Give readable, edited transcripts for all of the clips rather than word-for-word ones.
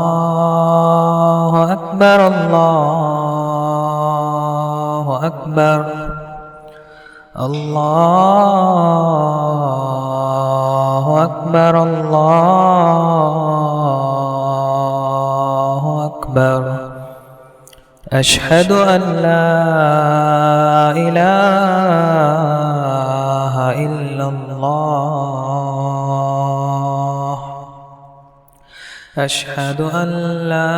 الله أكبر الله أكبر الله أكبر الله أكبر أشهد أن لا إله إلا الله أشهد أن لا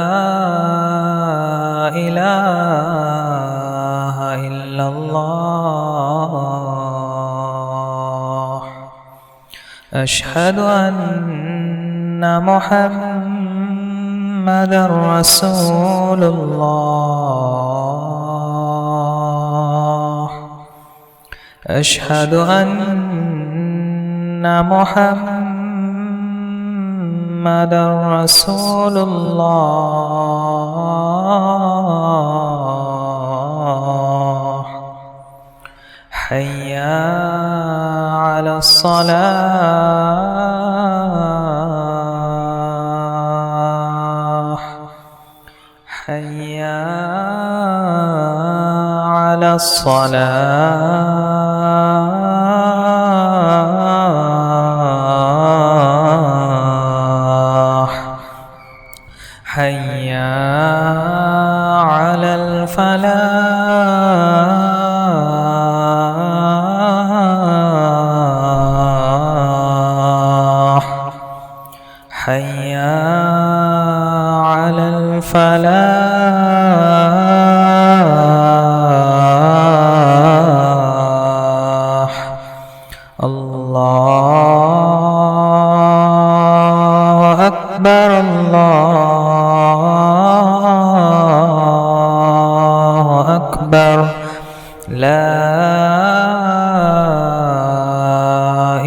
إله إلا الله أشهد أن محمدًا رسول الله أشهد أن محمدًا رسول الله حي على الصلاة حي على الصلاة حي على الفلاح حي على الفلاح الله أكبر الله أكبر لا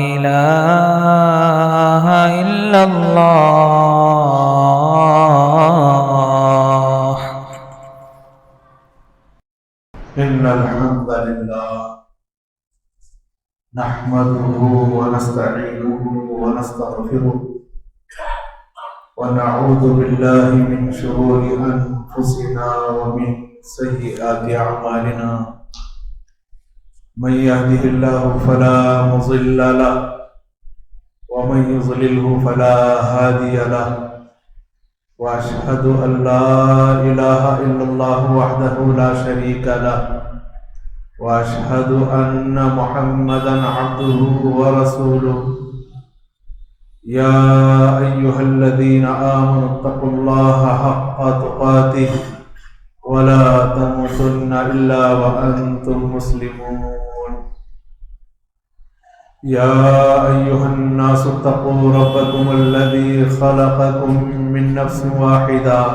إله إلا الله إن الحمد لله نحمده ونستعينه ونستغفره ونعوذ بالله من شرور أنفسنا ومن سيئات أعمالنا من يهده الله فلا مضل له ومن يضلله فلا هادي له وأشهد أن لا إله إلا الله وحده لا شريك له وأشهد أن محمدًا عبده ورسوله يا أيها الذين آمنوا اتقوا الله حق تقاته ولا تموتن إلا وأنتم مسلمون يا أيها الناس اتقوا ربكم الذي خلقكم من نفس واحدة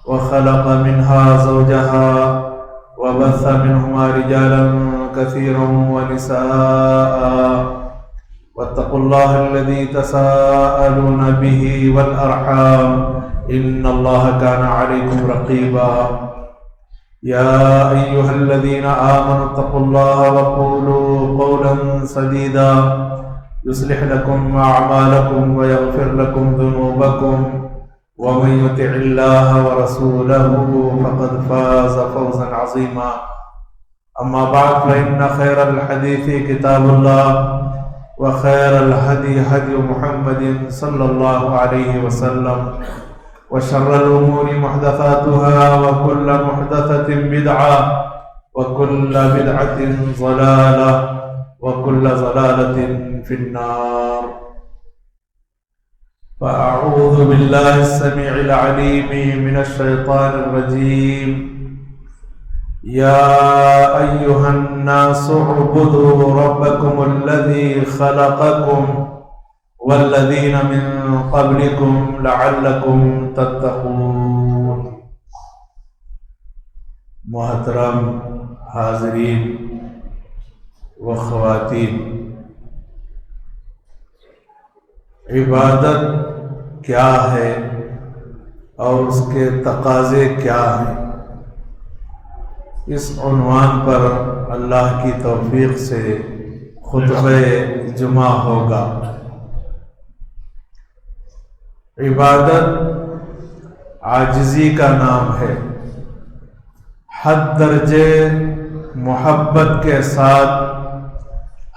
وخلق منها زوجها وبث منهما رجالا كثيرا ونساء واتقوا الله الذي تساءلون به والأرحام إن الله كان عليكم رقيبا يا أيها الذين آمنوا اتقوا الله وقولوا قولا سديدا يصلح لكم أعمالكم ويغفر لكم ذنوبكم ومن يطع الله ورسوله فقد فاز فوزا عظيما أما بعد فإن خير الحديث كتاب الله وخير الهدي هدي محمد صلى الله عليه وسلم وشر الأمور محدثاتها وكل محدثة بدعة وكل بدعة ضلالة وكل ضلالة في النار فأعوذ بالله السميع العليم من الشيطان الرجيم يا أيها الناس اعبدوا ربكم الذي خلقكم والذين من قبلكم لعلكم تتقون محترم حاضرین و خواتین، عبادت کیا ہے اور اس کے تقاضے کیا ہیں، اس عنوان پر اللہ کی توفیق سے خطبہ جمعہ ہوگا۔ عبادت عاجزی کا نام ہے. حد درجے محبت کے ساتھ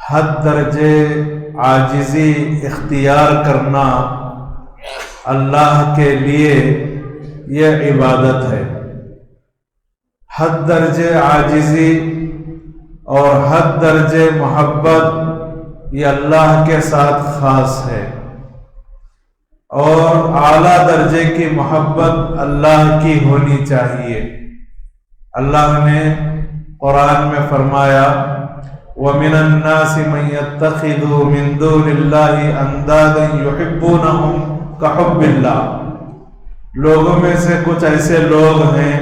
حد درجے عاجزی اختیار کرنا اللہ کے لیے یہ عبادت ہے. حد درجے عاجزی اور حد درجے محبت یہ اللہ کے ساتھ خاص ہے، اور اعلیٰ درجے کی محبت اللہ کی ہونی چاہیے. اللہ نے قرآن میں فرمایا وَمِنَ النَّاسِ مَن يَتَّخِذُ مِن دُونِ اللَّهِ أَندَادًا يُحِبُّونَهُمْ كَحُبِّ اللَّهِ. لوگوں میں سے کچھ ایسے لوگ ہیں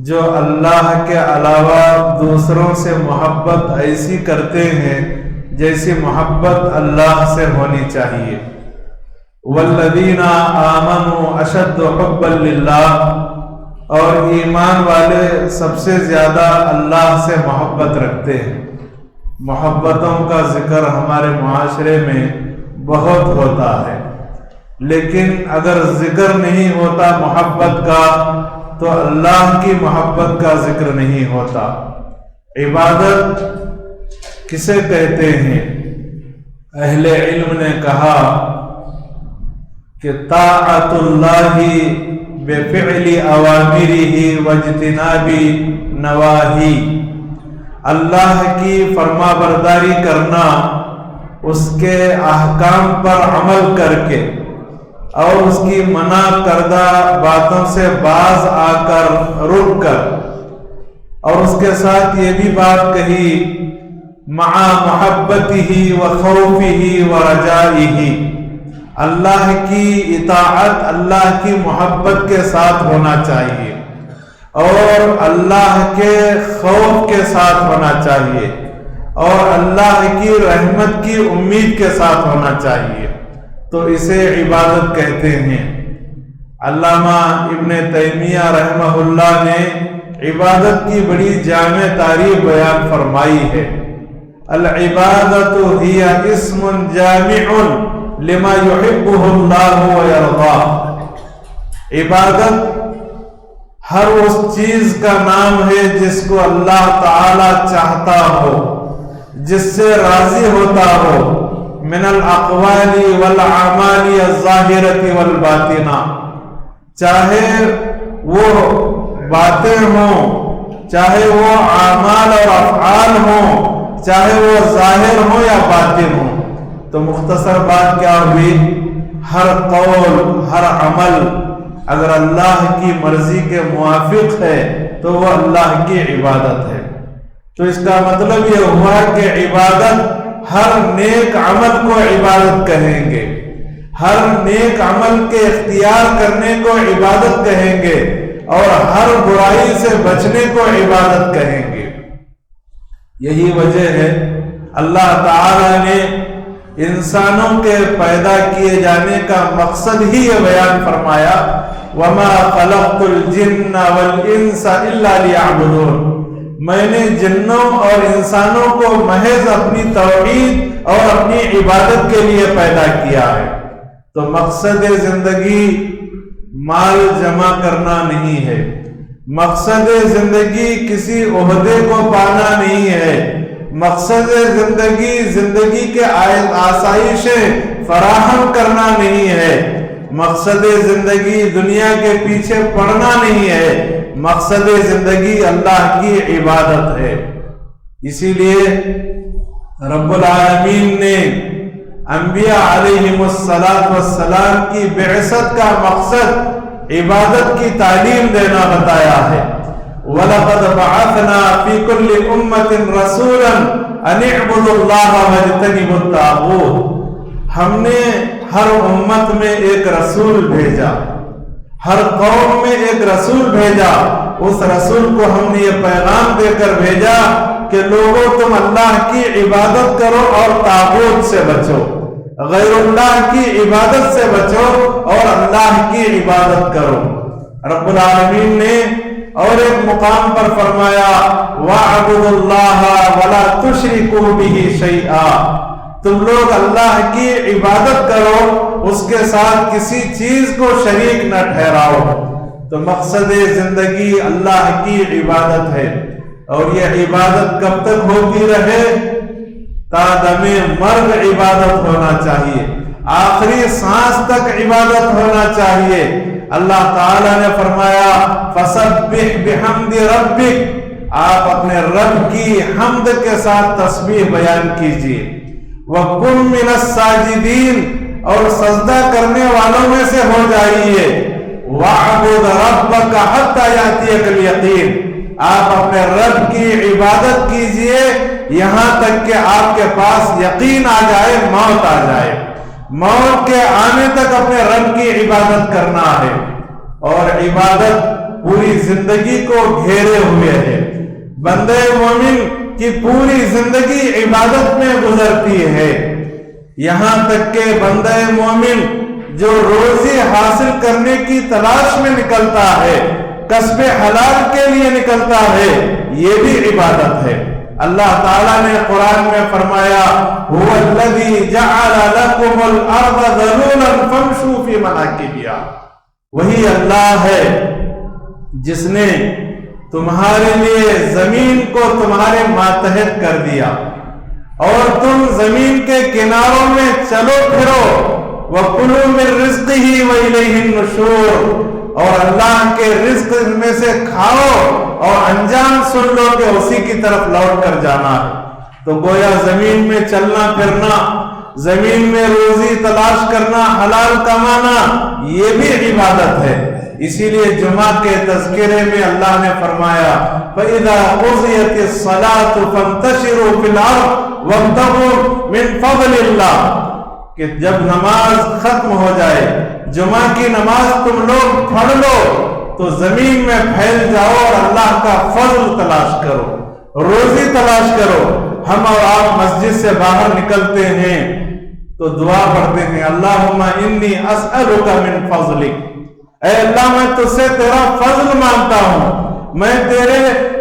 جو اللہ کے علاوہ دوسروں سے محبت ایسی کرتے ہیں جیسی محبت اللہ سے ہونی چاہیے. وَالَّذِينَ آمَنُوا أَشَدُّ حُبًّا لِلَّهِ. اور ایمان والے سب سے زیادہ اللہ سے محبت رکھتے ہیں. محبتوں کا ذکر ہمارے معاشرے میں بہت ہوتا ہے، لیکن اگر ذکر نہیں ہوتا محبت کا تو اللہ کی محبت کا ذکر نہیں ہوتا. عبادت کسے کہتے ہیں؟ اہل علم نے کہا کہ طاعت اللہ بفعل اوامرہ واجتناب نواہی. اللہ کی فرما برداری کرنا، اس کے احکام پر عمل کر کے اور اس کی منع کردہ باتوں سے باز آ کر رک کر، اور اس کے ساتھ یہ بھی بات کہی مع محبتہ و خوفہ و رجائہ. اللہ کی اطاعت اللہ کی محبت کے ساتھ ہونا چاہیے اور اللہ کے خوف کے ساتھ ہونا چاہیے اور اللہ کی رحمت کی امید کے ساتھ ہونا چاہیے. تو اسے عبادت کہتے ہیں. علامہ ابن تیمیہ رحمہ اللہ نے عبادت کی بڑی جامع تعریف بیان فرمائی ہے. العبادت ہی اسم جامع لما يحبه اللہ ويرضاه. عبادت ہر اس چیز کا نام ہے جس کو اللہ تعالی چاہتا ہو، جس سے راضی ہوتا ہو، من الاقوال والاعمال الظاہرۃ والباطنہ. چاہے وہ باتیں ہوں، چاہے وہ اعمال اور افعال ہوں، چاہے وہ ظاہر ہوں یا باطن ہوں. تو مختصر بات کیا ہوئی؟ ہر قول ہر عمل اگر اللہ کی مرضی کے موافق ہے تو وہ اللہ کی عبادت ہے. تو اس کا مطلب یہ ہوا کہ عبادت ہر نیک عمل کو عبادت کہیں گے، ہر نیک عمل کے اختیار کرنے کو عبادت کہیں گے اور ہر برائی سے بچنے کو عبادت کہیں گے. یہی وجہ ہے اللہ تعالی نے انسانوں کے پیدا کیے جانے کا مقصد ہی یہ بیان فرمایا وَمَا خَلَقْتُ الْجِنَّ وَالْإِنسَ إِلَّا لِيَعْبُدُونَ. میں نے جنوں اور انسانوں کو محض اپنی توحید اور اپنی عبادت کے لیے پیدا کیا ہے. تو مقصد زندگی مال جمع کرنا نہیں ہے، مقصد زندگی کسی عہدے کو پانا نہیں ہے، مقصد زندگی کے آسائشیں فراہم کرنا نہیں ہے، مقصد زندگی دنیا کے پیچھے پڑنا نہیں ہے، مقصد زندگی اللہ کی عبادت ہے. اسی لیے رب العالمین نے انبیاء علیہم السلام کی بعثت کا مقصد عبادت کی تعلیم دینا بتایا ہے. وَلَقَدْ بَعَثْنَا فِي كُلِّ أُمَّةٍ رَسُولًا أَنِ اعْبُدُوا اللَّهَ وَاجْتَنِبُوا الطَّاغُوتَ. ہم نے ہر امت میں ایک رسول بھیجا، ہر قوم میں ایک رسول بھیجا. اس رسول کو ہم نے یہ پیغام دے کر بھیجا کہ لوگوں تم اللہ کی عبادت کرو اور طاغوت سے بچو، غیر اللہ کی عبادت سے بچو اور اللہ کی عبادت کرو. رب العالمین نے اور ایک مقام پر فرمایا وَاعْبُدُوا اللَّهَ وَلَا تُشْرِكُوا بِهِ شَيْئًا. تم لوگ اللہ کی عبادت کرو، اس کے ساتھ کسی چیز کو شریک نہ ٹھہراؤ۔ تو مقصد زندگی اللہ کی عبادت ہے، اور یہ عبادت کب تک ہوتی رہے؟ تا دم مرگ عبادت ہونا چاہیے، آخری سانس تک عبادت ہونا چاہیے۔ اللہ تعالیٰ نے فرمایا فسبح بحمد ربک، آپ اپنے رب کی حمد کے ساتھ تسبیح بیان کیجیے۔ وَقُم مِّنَ السَّاجِدِينَ، اور سجدہ کرنے والوں میں سے ہو جائیے۔ وَاعْبُدْ رَبَّكَ حَتَّى يَأْتِيَكَ الْيَقِينُ، آپ اپنے رب کی عبادت کیجیے یہاں تک کہ آپ کے پاس یقین آ جائے، موت آ جائے۔ موت کے آنے تک اپنے رب کی عبادت کرنا ہے، اور عبادت پوری زندگی کو گھیرے ہوئے ہے۔ بندے مومن کی پوری زندگی عبادت میں گزرتی ہے، یہاں تک کہ بندے مومن جو روزی حاصل کرنے کی تلاش میں نکلتا ہے، کسب حلال کے لیے نکلتا ہے، یہ بھی عبادت ہے۔ اللہ تعالیٰ نے قرآن میں فرمایا هُوَ الَّذِي جَعَلَ لَكُمُ الْأَرْضَ ذَلُولًا فَامْشُوا فِي مَنَاكِبِهَا، وہی اللہ ہے جس نے تمہارے لیے زمین کو تمہارے ماتحت کر دیا، اور تم زمین کے کناروں میں چلو پھرو۔ وَكُلُوا مِن رِزْقِهِ وَإِلَيْهِ النُّشُورُ، اور اللہ کے رزق میں سے کھاؤ، اور انجام سن لو کہ اسی کی طرف لوٹ کر جانا ہے۔ تو گویا زمین میں چلنا پھرنا، زمین میں روزی تلاش کرنا، حلال کمانا، یہ بھی عبادت ہے۔ اسی لیے جمعہ کے تذکرے میں اللہ نے فرمایا فَإِذَا قُضِيَتِ الصَّلَاةُ فَانْتَشِرُوا فِي الْأَرْضِ وَابْتَغُوا مِنْ فَضْلِ اللَّهِ، کہ جب نماز ختم ہو جائے، جمعہ کی نماز تم لوگ پڑھ لو تو زمین میں پھیل جاؤ اور اللہ کا فضل تلاش کرو، روزی تلاش کرو۔ ہم اور آپ مسجد سے باہر نکلتے ہیں تو دعا پڑھتے ہیں اللہم انی اسألک من فضلک، اے اللہ میں تجھ سے تیرا فضل مانگتا ہوں، میں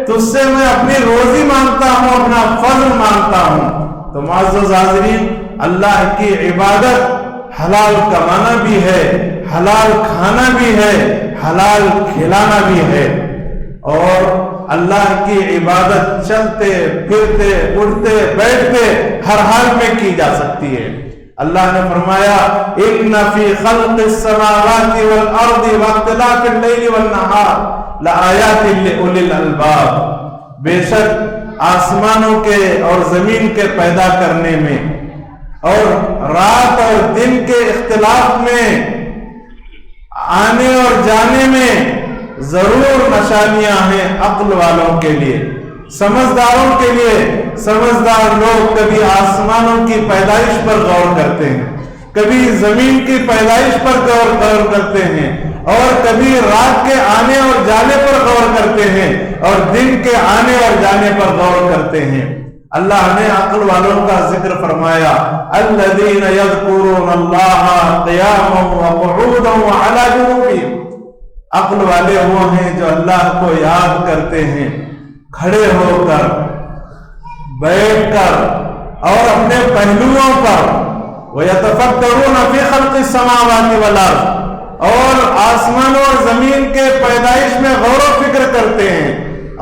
تجھ سے میں اپنی روزی مانگتا ہوں، اپنا فضل مانگتا ہوں۔ تو معزز حاضرین، اللہ کی عبادت حلال کمانا بھی ہے، حلال کھانا بھی ہے، حلال کھلانا بھی ہے، اور اللہ کی عبادت چلتے پھرتے اٹھتے بیٹھتے ہر حال میں کی جا سکتی ہے۔ اللہ نے فرمایا ان فی خلق السماوات والارض واختلاف اللیل والنہار لآیات لأولی الالباب، بے شک آسمانوں کے اور زمین کے پیدا کرنے میں اور رات اور دن کے اختلاف میں آنے اور جانے میں ضرور نشانیاں ہیں عقل والوں کے لیے، سمجھداروں کے لیے۔ سمجھدار لوگ کبھی آسمانوں کی پیدائش پر غور کرتے ہیں، کبھی زمین کی پیدائش پر غور کرتے ہیں، اور کبھی رات کے آنے اور جانے پر غور کرتے ہیں، اور دن کے آنے اور جانے پر غور کرتے ہیں۔ اللہ نے عقل والوں کا ذکر فرمایا الذین یذکرون اللہ قیاما وقعودا وعلی جنوبہم، عقل والے وہ ہیں جو اللہ کو یاد کرتے ہیں کھڑے ہو کر، بیٹھ کر، اور اپنے پہلوؤں پر۔ وَيَتَفَكَّرُونَ فِي خَلْقِ السَّمَاوَاتِ وَالْأَرْضِ، اور آسمانوں اور زمین کے پیدائش میں غور و فکر کرتے ہیں،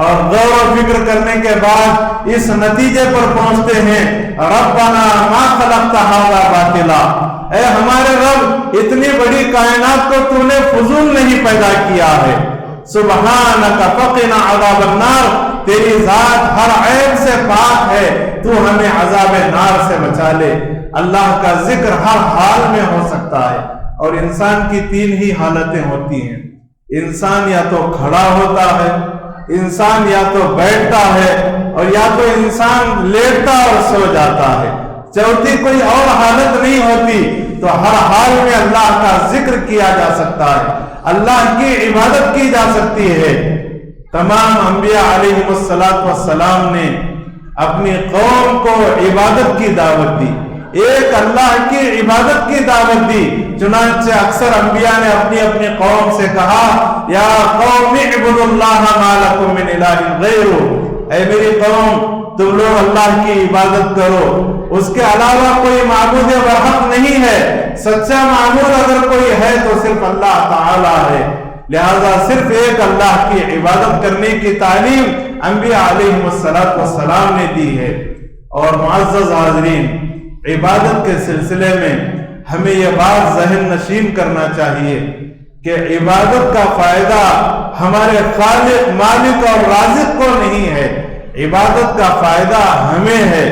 اور غور و فکر کرنے کے بعد اس نتیجے پر پہنچتے ہیں ربنا ما خلقت ھذا باطلا، اے ہمارے رب اتنی بڑی کائنات کو تو نے فضول نہیں پیدا کیا ہے۔ سبحانک فقنا عذاب النار، تیری ذات ہر عیب سے پاک ہے، تو ہمیں عذاب نار سے بچا لے۔ اللہ کا ذکر ہر حال میں ہو سکتا ہے، اور انسان کی تین ہی حالتیں ہوتی ہیں، انسان یا تو کھڑا ہوتا ہے، انسان یا تو بیٹھتا ہے، اور یا تو انسان لیٹتا اور سو جاتا ہے، چوتھی کوئی اور حالت نہیں ہوتی۔ تو ہر حال میں اللہ کا ذکر کیا جا سکتا ہے، اللہ کی عبادت کی جا سکتی ہے۔ تمام انبیاء علیہ السلام نے اپنی قوم کو عبادت کی دعوت دی، ایک اللہ کی عبادت کی دعوت دی۔ چنانچہ اکثر انبیاء نے اپنی اپنی قوم سے کہا یا قوم اعبدوا اللہ ما لکم من الہ غیرہ، اے میری قوم تم لوگ اللہ کی عبادت کرو، اس کے علاوہ کوئی معبود برحق نہیں ہے، سچا معبود اگر کوئی ہے تو صرف اللہ تعالی ہے، لہذا صرف ایک اللہ کی عبادت کرنے کی تعلیم انبیاء علیہ السلام نے دی ہے۔ اور معزز حاضرین، عبادت کے سلسلے میں ہمیں یہ بات ذہن نشین کرنا چاہیے کہ عبادت کا فائدہ ہمارے خالق، مالک اور رازق کو نہیں ہے، عبادت کا فائدہ ہمیں ہے۔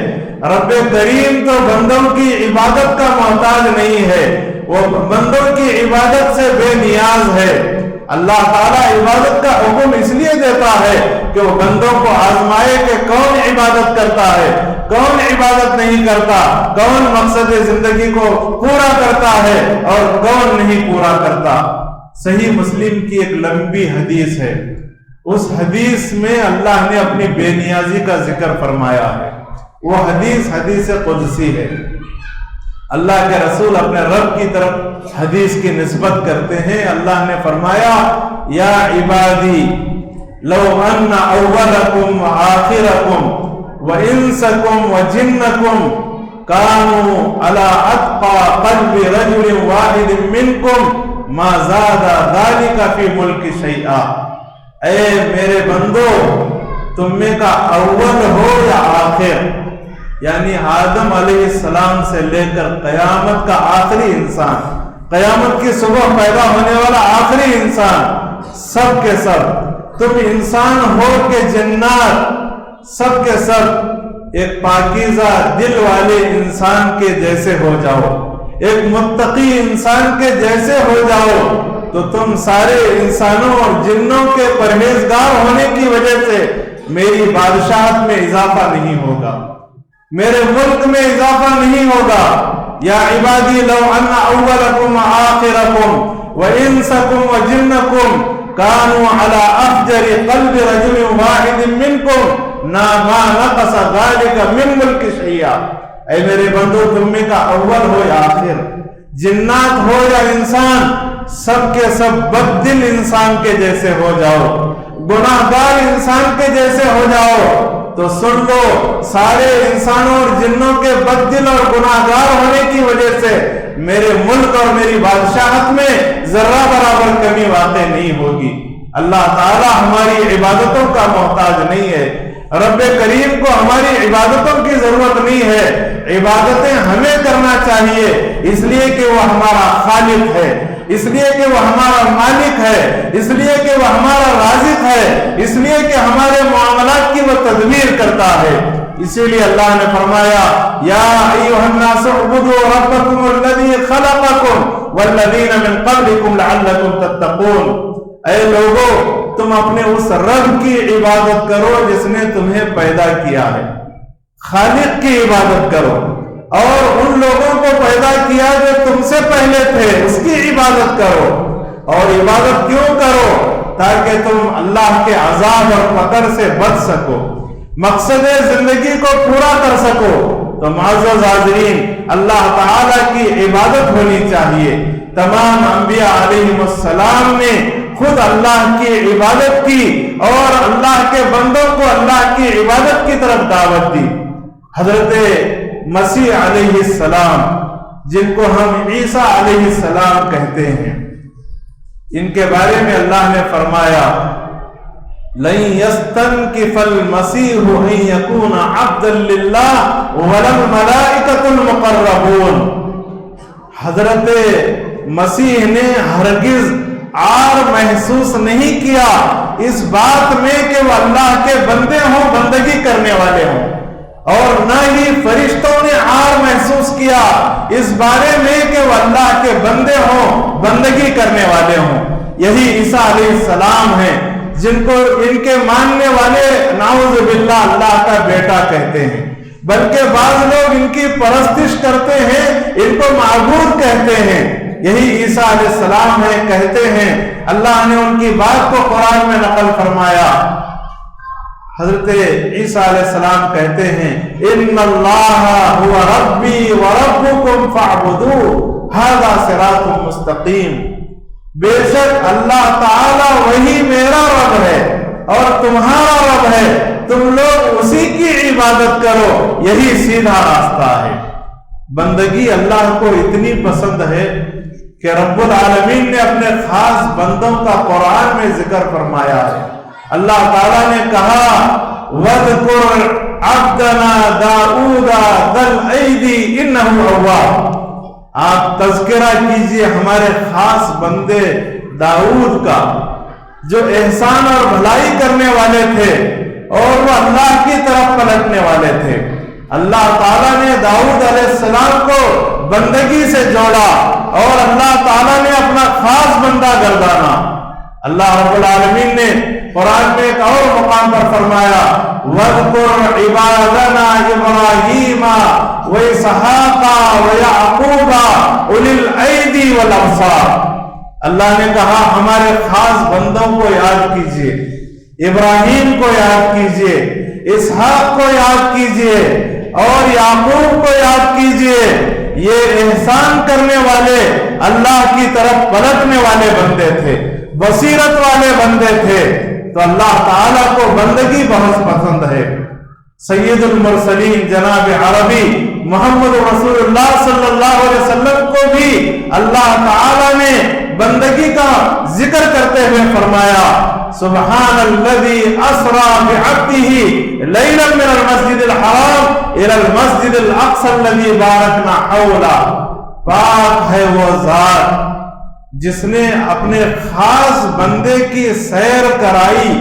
رب کریم تو بندوں کی عبادت کا محتاج نہیں ہے، وہ بندوں کی عبادت سے بے نیاز ہے۔ اللہ تعالیٰ عبادت کا حکم اس لیے دیتا ہے کہ وہ بندوں کو آزمائے کہ کون عبادت کرتا ہے، کون عبادت نہیں کرتا، کون مقصد زندگی کو پورا کرتا ہے اور کون نہیں پورا کرتا۔ صحیح مسلم کی ایک لمبی حدیث ہے، اس حدیث میں اللہ نے اپنی بے نیازی کا ذکر فرمایا ہے۔ وہ حدیث قدسی ہے۔ اللہ کے رسول اپنے رب کی طرف حدیث کی نسبت کرتے ہیں۔ اللہ نے فرمایا، یا عبادی لو ان اولکم وآخرکم وانسکم وجنکم کانوا علی اتقى قلب رجل واحد منکم ما زاد ذلك فی ملک شیئا۔ اے میرے بندو، تم میں کا اول ہو یا آخر، یعنی آدم علیہ السلام سے لے کر قیامت کا آخری انسان، قیامت کی صبح پیدا ہونے والا آخری انسان، سب کے سب تم انسان ہو کے جنات، سب کے سب ایک پاکیزہ دل والے انسان کے جیسے ہو جاؤ، ایک متقی انسان کے جیسے ہو جاؤ، تو تم سارے انسانوں اور جنوں کے پرہیزگار ہونے کی وجہ سے میری بادشاہت میں اضافہ نہیں ہوگا، میرے ملک میں اضافہ نہیں ہوگا۔ یا عبادی لو ان اولکم آخرکم وانسکم وجنکم کانوا علی افجر قلب رجل واحد منکم ما نقص ذلک من ملک شیئا۔ اے میرے بندو، تم میں کا اول ہو یا آخر، جنات ہو یا انسان، سب کے سب بددل انسان کے جیسے ہو جاؤ، گناہگار انسان کے جیسے ہو جاؤ، تو سن لو، سارے انسانوں اور جنوں کے بددل اور گناہگار ہونے کی وجہ سے میرے ملک اور میری بادشاہت میں ذرہ برابر کمی واقع نہیں ہوگی۔ اللہ تعالی ہماری عبادتوں کا محتاج نہیں ہے، رب کریم کو ہماری عبادتوں کی ضرورت نہیں ہے، عبادتیں ہمیں کرنا چاہیے، اس لیے کہ وہ ہمارا خالق ہے، اس لیے کہ وہ ہمارا مالک ہے، اس لیے کہ وہ ہمارا رازق ہے، اس لیے کہ ہمارے معاملات کی وہ تدبیر کرتا ہے۔ اسی لیے اللہ نے فرمایا، یا ایھا الناس اعبدوا ربکم الذی خلقکم والذین من قبلکم لعلکم تتقون۔ اے لوگو، تم اپنے اس رب کی عبادت کرو جس نے تمہیں پیدا کیا ہے، خالق کی عبادت کرو، اور ان لوگوں کو پیدا کیا جو تم سے پہلے تھے اس کی عبادت کرو۔ اور عبادت کیوں کرو؟ تاکہ تم اللہ کے عذاب اور فقر سے بچ سکو، مقصد زندگی کو پورا کر سکو۔ تو معزز حاضرین، اللہ تعالی کی عبادت ہونی چاہیے۔ تمام انبیاء علیہ السلام نے خود اللہ کی عبادت کی اور اللہ کے بندوں کو اللہ کی عبادت کی طرف دعوت دی۔ حضرت مسیح علیہ السلام، جن کو ہم عیسیٰ علیہ السلام کہتے ہیں، ان کے بارے میں اللہ نے فرمایا، لن يستنكف المسيح ان يكون عبدا لله ولا الملائكة المقربون۔ حضرت مسیح نے ہرگز عار محسوس نہیں کیا اس بات میں کہ وہ اللہ کے بندے ہوں، بندگی کرنے والے ہوں، اور نہ ہی فرشتوں نے عار محسوس کیا اس بارے میں کہ وہ اللہ کے بندے ہوں، بندگی کرنے والے ہوں۔ یہی عیسیٰ علیہ السلام ہیں جن کو ان کے ماننے والے نعوذ باللہ اللہ کا بیٹا کہتے ہیں، بلکہ بعض لوگ ان کی پرستش کرتے ہیں، ان کو معبود کہتے ہیں۔ یہی عیسیٰ علیہ السلام ہے، کہتے ہیں، اللہ نے ان کی بات کو قرآن میں نقل فرمایا۔ حضرت عیسیٰ علیہ السلام کہتے ہیں، ان اللہ هو ربی وربکم فاعبدوہ ھذا صراط مستقیم۔ بے شک اللہ تعالی وہی میرا رب ہے اور تمہارا رب ہے، تم لوگ اسی کی عبادت کرو، یہی سیدھا راستہ ہے۔ بندگی اللہ کو اتنی پسند ہے کہ رب العالمین نے اپنے خاص بندوں کا قرآن میں ذکر فرمایا ہے۔ اللہ تعالیٰ نے کہا وَاذْكُرْ عَبْدَنَا دَاؤُودَ ذَا الْأَيْدِ إِنَّهُ أَوَّابٌ، آپ تذکرہ کیجئے ہمارے خاص بندے داؤد کا، جو احسان اور بھلائی کرنے والے تھے اور وہ اللہ کی طرف پلٹنے والے تھے۔ اللہ تعالیٰ نے داؤد علیہ السلام کو بندگی سے جوڑا اور اللہ تعالیٰ نے اپنا خاص بندہ گردانا۔ اللہ رب العالمین نے قرآن میں ایک اور مقام پر فرمایا وَاذْكُرْ عِبَادَنَا إِبْرَاهِيمَ وَإِسْحَاقَ وَيَعْقُوبَ أُولِي الْأَيْدِي وَالْأَبْصَارِ، اللہ نے کہا ہمارے خاص بندوں کو یاد کیجئے، ابراہیم کو یاد کیجئے، اسحاق کو یاد کیجئے اور یعقوب کو یاد کیجئے، یہ احسان کرنے والے، اللہ کی طرف پلٹنے والے بندے تھے، بصیرت والے بندے تھے۔ تو اللہ تعالیٰ کو بندگی بہت پسند ہے۔ سید المرسلین جناب عربی محمد رسول اللہ صلی اللہ علیہ وسلم کو بھی اللہ تعالیٰ نے بندگی کا ذکر کرتے ہوئے فرمایا سبحان الذی اسری بعبدہ لیلا من المسجد الحرام الى المسجد الاقصی الذی بارکنا حولہ، پاک ہے وہ ذات جس نے اپنے خاص بندے کی سیر کرائی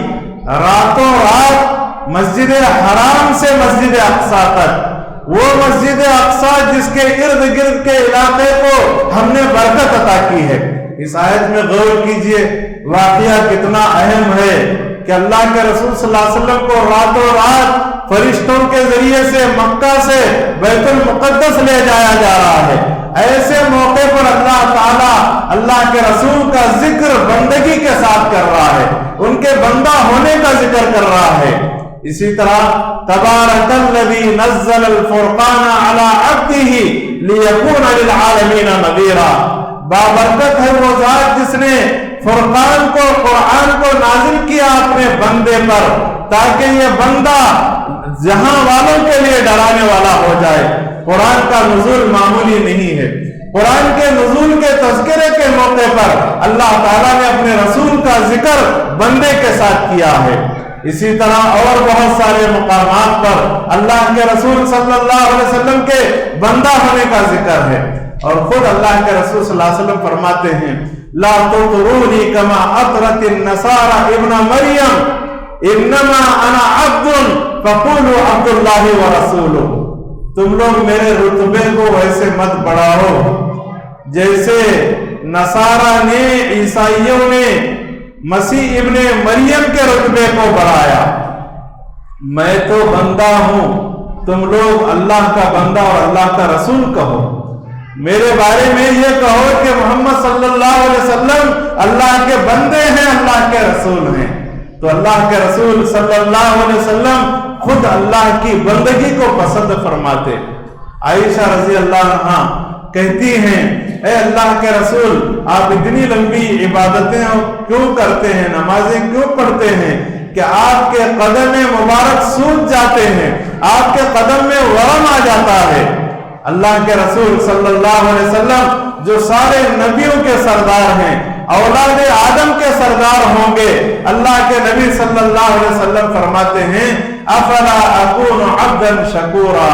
راتوں رات مسجد حرام سے مسجد اقصی تک، وہ مسجد اقصی جس کے ارد گرد کے علاقے کو ہم نے برکت عطا کی ہے۔ اس آیت میں غور کیجئے، واقعہ کتنا اہم ہے کہ اللہ کے رسول صلی اللہ علیہ وسلم کو راتوں رات فرشتوں کے ذریعے سے مکہ سے بیت المقدس لے جایا جا رہا ہے۔ ایسے موقع پر اللہ تعالیٰ اللہ کے رسول کا ذکر بندگی کے ساتھ کر رہا ہے، ان کے بندہ ہونے کا ذکر کر رہا ہے۔ اسی طرح تبارک الذی نزل الفرقان علی عبدہ لیکون للعالمین نذیرا، بابرکت ہے وہ ذات جس نے فرقان کو، قرآن کو نازل کیا اپنے بندے پر تاکہ یہ بندہ جہاں والوں کے لیے ڈرانے والا ہو جائے۔ قرآن کا نزول معمولی نہیں ہے۔ قرآن کے نزول کے تذکرے کے موقع پر اللہ تعالیٰ نے اپنے رسول کا ذکر بندے کے ساتھ کیا ہے۔ اسی طرح اور بہت سارے مقامات پر اللہ کے رسول صلی اللہ علیہ وسلم کے بندہ ہونے کا ذکر ہے، اور خود اللہ کے رسول صلی اللہ علیہ وسلم فرماتے ہیں لا تطرونی کما اطرت النصارى ابن مریم انما انا عبد فقولوا عبد اللہ ورسولہ، تم لوگ میرے رتبے کو ویسے مت بڑھاؤ جیسے نصارہ نے، عیسائیوں نے مسیح ابن مریم کے رتبے کو بڑھایا۔ میں تو بندہ ہوں، تم لوگ اللہ کا بندہ اور اللہ کا رسول کہو، میرے بارے میں یہ کہو کہ محمد صلی اللہ علیہ وسلم اللہ کے بندے ہیں، اللہ کے رسول ہیں۔ تو اللہ کے رسول صلی اللہ علیہ وسلم خود اللہ کی بندگی کو پسند فرماتے۔ عائشہ رضی اللہ عنہا کہتی ہیں اے اللہ کے رسول آپ اتنی لمبی عبادتیں کیوں کرتے ہیں، نمازیں کیوں پڑھتے ہیں کہ آپ کے قدم مبارک سوج جاتے ہیں، آپ کے قدم میں ورم آ جاتا ہے۔ اللہ کے رسول صلی اللہ علیہ وسلم جو سارے نبیوں کے سردار ہیں، اولاد آدم کے سردار ہوں گے، اللہ کے نبی صلی اللہ علیہ وسلم فرماتے ہیں افلا اکون عبدا شکورا،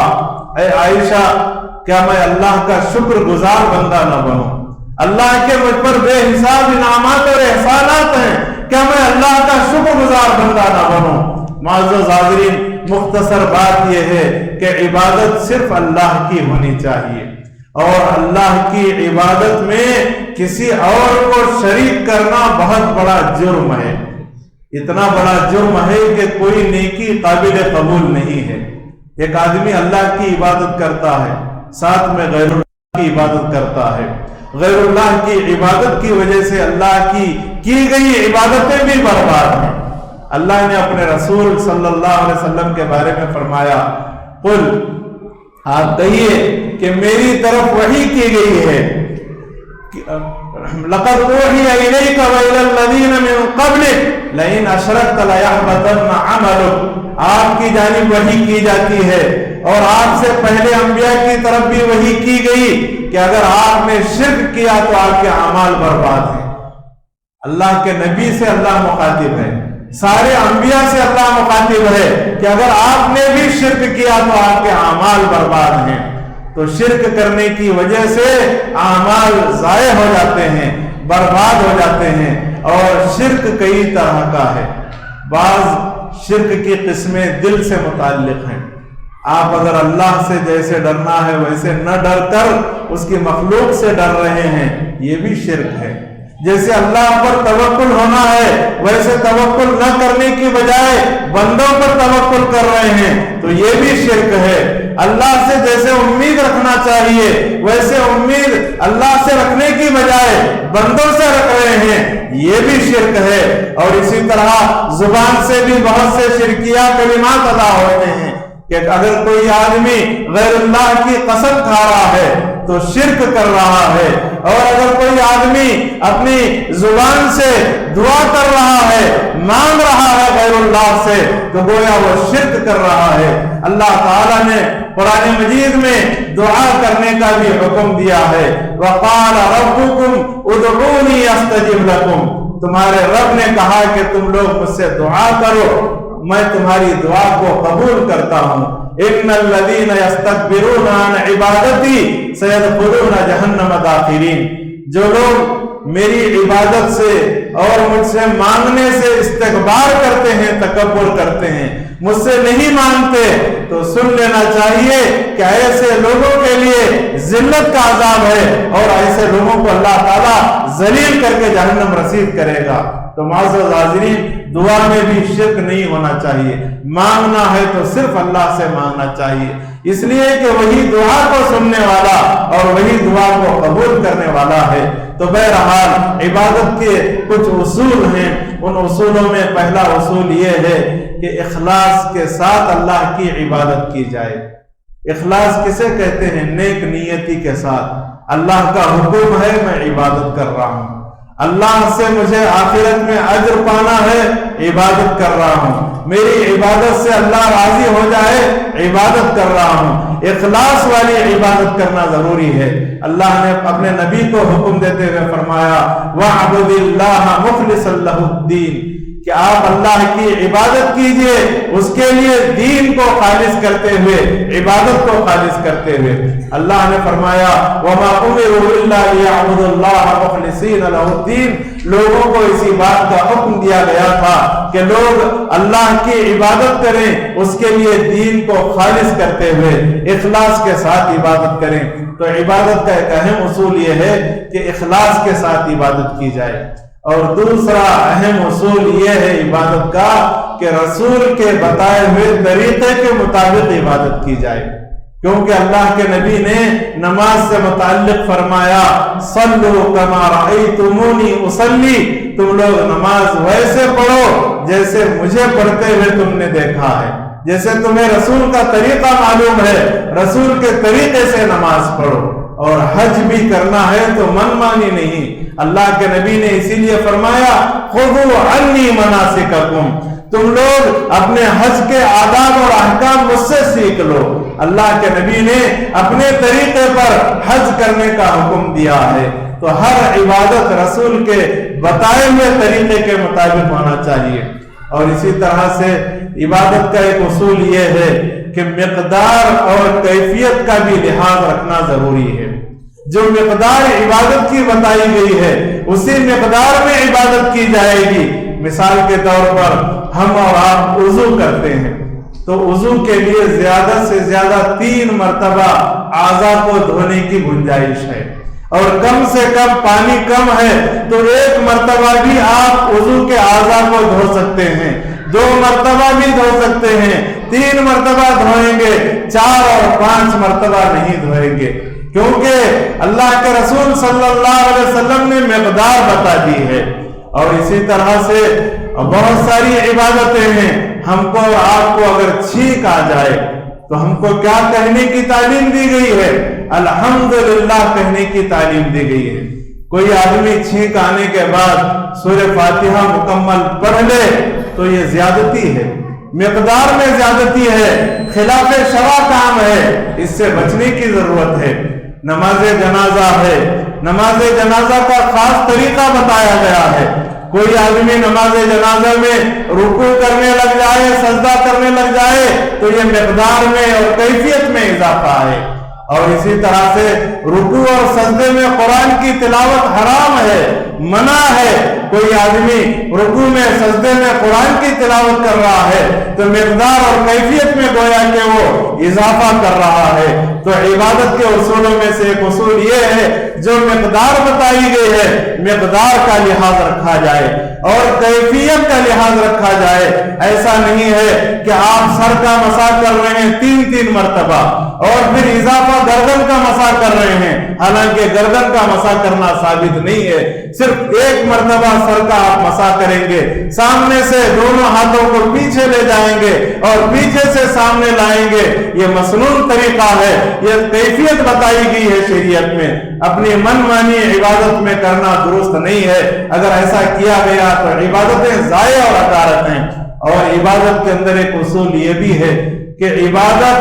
اے عائشہ کیا میں اللہ کا شکر گزار بندہ نہ بنوں؟ اللہ کے مجھ پر بے حساب انعامات اور احسانات ہیں، کیا میں اللہ کا شکر گزار بندہ نہ بنوں؟ معزز حاضرین، مختصر بات یہ ہے کہ عبادت صرف اللہ کی ہونی چاہیے، اور اللہ کی عبادت میں کسی اور کو شریک کرنا بہت بڑا جرم ہے۔ اتنا بڑا جرم ہے کہ کوئی نیکی قابل قبول نہیں ہے۔ ایک آدمی اللہ کی عبادت کرتا ہے، ساتھ میں غیر اللہ کی عبادت کرتا ہے، غیر اللہ کی عبادت کی وجہ سے اللہ کی گئی عبادتیں بھی برباد ہیں۔ اللہ نے اپنے رسول صلی اللہ علیہ وسلم کے بارے میں فرمایا قل، آپ کہیے کہ میری طرف وحی کی گئی ہے لقد اوحی الیک والی الذین من قبلک لئن اشرکت لیحبطن عملک، آپ کی جانب وحی کی جاتی ہے اور آپ سے پہلے انبیاء کی طرف بھی وحی کی گئی کہ اگر آپ نے شرک کیا تو آپ کے اعمال برباد ہیں۔ اللہ کے نبی سے اللہ مخاطب ہے، سارے انبیاء سے اللہ مخاطب ہے کہ اگر آپ نے بھی شرک کیا تو آپ کے اعمال برباد ہیں۔ تو شرک کرنے کی وجہ سے اعمال ضائع ہو جاتے ہیں، برباد ہو جاتے ہیں۔ اور شرک کئی طرح کا ہے، بعض شرک کی قسمیں دل سے متعلق ہیں۔ آپ اگر اللہ سے جیسے ڈرنا ہے ویسے نہ ڈر کر اس کی مخلوق سے ڈر رہے ہیں، یہ بھی شرک ہے۔ جیسے اللہ پر توکل ہونا ہے ویسے توکل نہ کرنے کی بجائے بندوں پر توکل کر رہے ہیں تو یہ بھی شرک ہے۔ اللہ سے جیسے امید رکھنا چاہیے ویسے امید اللہ سے رکھنے کی بجائے بندوں سے رکھ رہے ہیں، یہ بھی شرک ہے۔ اور اسی طرح زبان سے بھی بہت سے شرکیہ کلمات ادا ہوتے ہیں کہ اگر کوئی آدمی غیر اللہ کی قسم کھا رہا ہے تو شرک کر رہا ہے، اور اگر کوئی آدمی اپنی زبان سے دعا کر رہا ہے، مانگ رہا ہے غیر اللہ سے، تو گویا وہ شرک کر رہا ہے۔ اللہ تعالیٰ نے قرآن مجید میں دعا کرنے کا بھی حکم دیا ہے، وَقَالَ رَبُّكُمْ اُدْعُونِي أَسْتَجِبْ لَكُمْ، تمہارے رب نے کہا کہ تم لوگ مجھ سے دعا کرو، میں تمہاری دعا کو قبول کرتا ہوں۔ ان الذین یستکبرون عن عبادتی سیدخلون جہنم داخرین، جو لوگ میری عبادت سے اور مجھ سے مانگنے سے استکبار کرتے ہیں، تکبر کرتے ہیں، مجھ سے نہیں مانگتے، تو سن لینا چاہیے کہ ایسے لوگوں کے لیے ذلت کا عذاب ہے، اور ایسے لوگوں کو اللہ تعالیٰ ذلیل کر کے جہنم رسید کرے گا۔ تو معزز حاضرین، دعا میں بھی شرک نہیں ہونا چاہیے، مانگنا ہے تو صرف اللہ سے مانگنا چاہیے، اس لیے کہ وہی دعا کو سننے والا اور وہی دعا کو قبول کرنے والا ہے۔ تو بہرحال عبادت کے کچھ اصول ہیں، ان اصولوں میں پہلا اصول یہ ہے کہ اخلاص کے ساتھ اللہ کی عبادت کی جائے۔ اخلاص کسے کہتے ہیں؟ نیک نیتی کے ساتھ، اللہ کا حکم ہے میں عبادت کر رہا ہوں، اللہ سے مجھے آخرت میں اجر پانا ہے، عبادت کر رہا ہوں، میری عبادت سے اللہ راضی ہو جائے، عبادت کر رہا ہوں۔ اخلاص والی عبادت کرنا ضروری ہے۔ اللہ نے اپنے نبی کو حکم دیتے ہوئے فرمایا وَاعْبُدِ اللَّهَ مُخْلِصًا لَهُ الدِّينَ، کہ آپ اللہ کی عبادت کیجئے، اس کے لیے دین کو خالص کرتے ہوئے، عبادت کو خالص کرتے ہوئے۔ اللہ نے فرمایا وَمَا أُمِرُوا إِلَّا لِيَعْبُدُوا اللَّهَ مُخْلِصِينَ لَهُ الدِّينَ، لوگوں کو اسی بات کا حکم دیا گیا تھا کہ لوگ اللہ کی عبادت کریں، اس کے لیے دین کو خالص کرتے ہوئے اخلاص کے ساتھ عبادت کریں۔ تو عبادت کا ایک اہم اصول یہ ہے کہ اخلاص کے ساتھ عبادت کی جائے، اور دوسرا اہم اصول یہ ہے عبادت کا کہ رسول کے بتائے ہوئے طریقے کے مطابق عبادت کی جائے، کیونکہ اللہ کے نبی نے نماز سے متعلق فرمایا صلو کما رأیتمونی اصلی، تم لوگ نماز ویسے پڑھو جیسے مجھے پڑھتے ہوئے تم نے دیکھا ہے، جیسے تمہیں رسول کا طریقہ معلوم ہے، رسول کے طریقے سے نماز پڑھو۔ اور حج بھی کرنا ہے تو من مانی نہیں، اللہ کے نبی نے اسی لیے فرمایا خذوا عنی مناسککم، تم لوگ اپنے حج کے آداب اور احکام مجھ سے سیکھ لو۔ اللہ کے نبی نے اپنے طریقے پر حج کرنے کا حکم دیا ہے، تو ہر عبادت رسول کے بتائے ہوئے طریقے کے مطابق ہونا چاہیے۔ اور اسی طرح سے عبادت کا ایک اصول یہ ہے کہ مقدار اور کیفیت کا بھی لحاظ رکھنا ضروری ہے۔ جو مقدار عبادت کی بتائی گئی ہے اسی مقدار میں عبادت کی جائے گی۔ مثال کے طور پر ہم اور آپ وضو کرتے ہیں تو وضو کے لیے زیادہ سے زیادہ 3 مرتبہ اعضاء کو دھونے کی گنجائش ہے، اور کم سے کم پانی کم ہے تو 1 مرتبہ بھی آپ وضو کے اعضاء کو دھو سکتے ہیں، 2 مرتبہ بھی دھو سکتے ہیں، 3 مرتبہ دھوئیں گے، 4 اور 5 مرتبہ نہیں دھوئیں گے، کیونکہ اللہ کے رسول صلی اللہ علیہ وسلم نے مقدار بتا دی ہے۔ اور اسی طرح سے بہت ساری عبادتیں ہیں، ہم کو اور آپ کو اگر چھینک آ جائے تو ہم کو کیا کہنے کی تعلیم دی گئی ہے؟ الحمدللہ کہنے کی تعلیم دی گئی ہے۔ کوئی آدمی چھینک آنے کے بعد سورہ فاتحہ مکمل پڑھ لے تو یہ زیادتی ہے، مقدار میں زیادتی ہے، خلاف شرع کام ہے، اس سے بچنے کی ضرورت ہے۔ نماز جنازہ ہے، نماز جنازہ کا خاص طریقہ بتایا گیا ہے۔ کوئی آدمی نماز جنازہ میں رکوع کرنے لگ جائے، سجدہ کرنے لگ جائے تو یہ مقدار میں اور کیفیت میں اضافہ ہے۔ اور اسی طرح سے رکوع اور سجدے میں قرآن کی تلاوت حرام ہے، منع ہے۔ کوئی آدمی رکوع میں سجدے میں قرآن کی تلاوت کر رہا ہے تو مقدار اور کیفیت میں گویا کہ وہ اضافہ کر رہا ہے۔ تو عبادت کے اصولوں میں سے ایک اصول یہ ہے، جو مقدار بتائی گئی ہے مقدار کا لحاظ رکھا جائے اور کیفیت کا لحاظ رکھا جائے۔ ایسا نہیں ہے کہ آپ سر کا مسح کر رہے ہیں 3 مرتبہ اور پھر اضافہ گردن کا مسح کر رہے ہیں، حالانکہ گردن کا مسح کرنا ثابت نہیں ہے۔ صرف 1 مرتبہ سر کا آپ مسح کریں گے، سامنے سے دونوں ہاتھوں کو پیچھے لے جائیں گے اور پیچھے سے سامنے لائیں گے، یہ مسنون طریقہ ہے، یہ کیفیت بتائی گئی ہے شریعت میں۔ اپنی من مانی عبادت میں کرنا درست نہیں ہے۔ اگر ایسا کیا گیا تو عبادتیں ضائع اور حقارت ہیں۔ اور عبادت کے اندر ایک اصول یہ بھی ہے کہ عبادت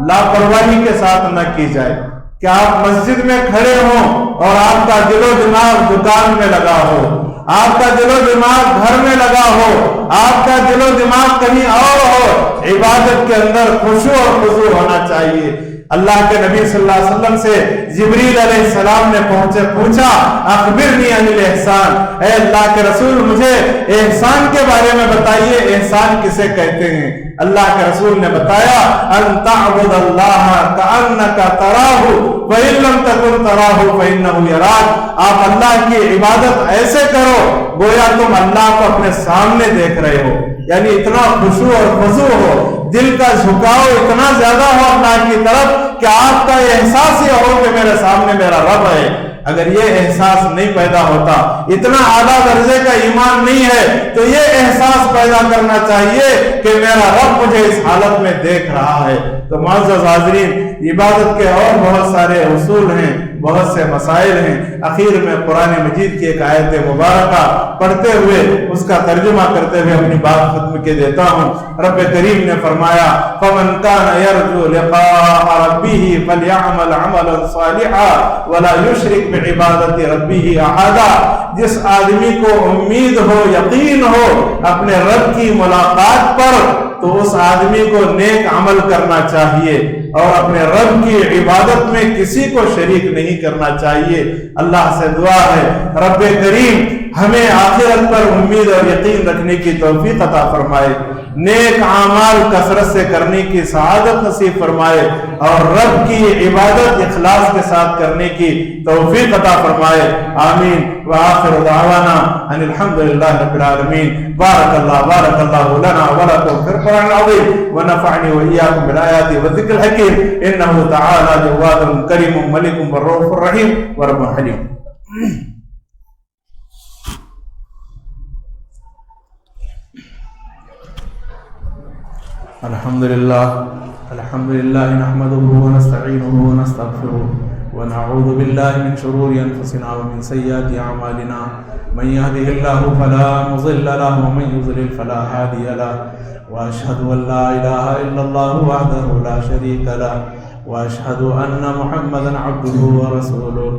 لاپرواہی کے ساتھ نہ کی جائے، کہ آپ مسجد میں کھڑے ہوں اور آپ کا دل و دماغ دکان میں لگا ہو، آپ کا دل و دماغ گھر میں لگا ہو، آپ کا دل و دماغ کہیں اور ہو۔ عبادت کے اندر خشوع اور خضوع ہونا چاہیے۔ اللہ کے نبی صلی اللہ علیہ وسلم سے جبریل علیہ السلام نے پوچھا اخبرنی عن الاحسان، اے اللہ کے رسول مجھے احسان کے بارے میں بتائیے، احسان کسے کہتے ہیں؟ اللہ کے رسول نے بتایا ان تعبد اللہ کأنک تراہ فإن لم تکن تراہ فإنہ یراک، آپ اللہ کی عبادت ایسے کرو گویا تم اللہ کو اپنے سامنے دیکھ رہے ہو، یعنی اتنا خشوع اور خضوع ہو، دل کا جھکاؤ اتنا زیادہ ہو اللہ کی طرف کہ آپ کا یہ احساس یہ ہو کہ میرے سامنے میرا رب ہے۔ اگر یہ احساس نہیں پیدا ہوتا، اتنا اعلیٰ درجے کا ایمان نہیں ہے، تو یہ احساس پیدا کرنا چاہیے کہ میرا رب مجھے اس حالت میں دیکھ رہا ہے۔ تو معزز حاضرین، عبادت کے اور بہت سارے اصول ہیں، بہت سے مسائل ہیں۔ اخیر میں قرآن مجید کی ایک آیت مبارکہ پڑھتے ہوئے اس کا ترجمہ کرتے ہوئے اپنی بات ختم کے دیتا ہوں۔ رب کریم نے فرمایا فَمَنْ كَانَ يَرْجُو لِقَاءَ رَبِّهِ فَلْيَعْمَلْ عَمَلًا صَالِحًا وَلَا يُشْرِكْ بِعِبَادَةِ رَبِّهِ أَحَدًا، جس آدمی کو امید ہو، یقین ہو اپنے رب کی ملاقات پر، تو اس آدمی کو نیک عمل کرنا چاہیے اور اپنے رب کی عبادت میں کسی کو شریک نہیں کرنا چاہیے۔ اللہ سے دعا ہے رب کریم ہمیں آخرت پر امید اور یقین رکھنے کی توفیق عطا فرمائے، نیک اعمال کثرت سے کرنے کی سعادت نصیب فرمائے اور رب کی عبادت اخلاص کے ساتھ کرنے کی توفیق عطا فرمائے۔ آمین وآخر دعوانا ان الحمدللہ رب العالمین۔ بارک اللہ لنا ولکم فی القرآن العظیم ونفعنی وإیاکم بالآیات والذکر الحکیم، انہ تعالی جواد کریم ملک الرؤوف الرحیم ورب حلیم۔ الحمدللہ نحمده ونستعینه ونستغفره ونعوذ باللہ من شرور انفسنا ومن سیئات اعمالنا، من يهده الله فلا مضل له ومن يضلل فلا هادي له، واشهد ان لا اله الا الله وحده لا شريك له، واشهد ان محمدا عبده ورسوله،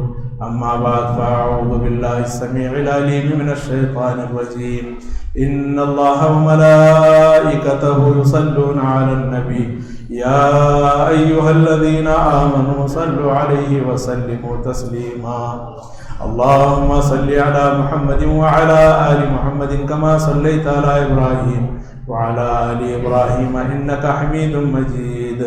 اما بعد فاعوذ باللہ السمیع العلیم من الشیطان الرجیم، ان اللہ وملائکته یصلون علی النبی یا ایہا الذین آمنوا صلوا علیہ وسلموا تسلیما، اللہم صل علی محمد وعلى آل محمد كما صلیت علی ابراہیم وعلى آل إبراهيم إنك حميد مجيد،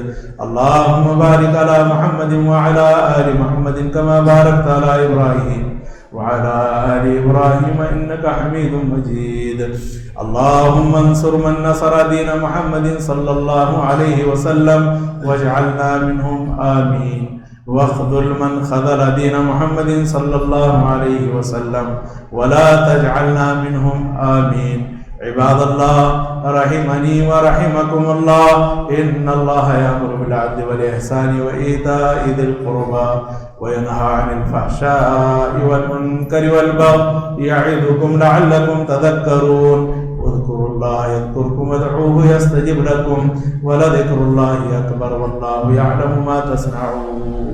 اللهم بارك على محمد وعلى آل محمد كما باركت على إبراهيم وعلى آل إبراهيم إنك حميد مجيد، اللهم انصر من نصر دين محمد صلى الله عليه وسلم واجعلنا منهم آمين، واخذل من خذل دين محمد صلى الله عليه وسلم ولا تجعلنا منهم آمين۔ عباد الله رحمني ورحمكم الله إن الله يأمر بالعدل والإحسان وإيتاء ذي القربى وينهى عن الفحشاء والمنكر والبغي يعظكم لعلكم تذكرون اذكروا الله يذكركم وادعوه يستجب لكم ولذكر الله أكبر والله يعلم ما تصنعون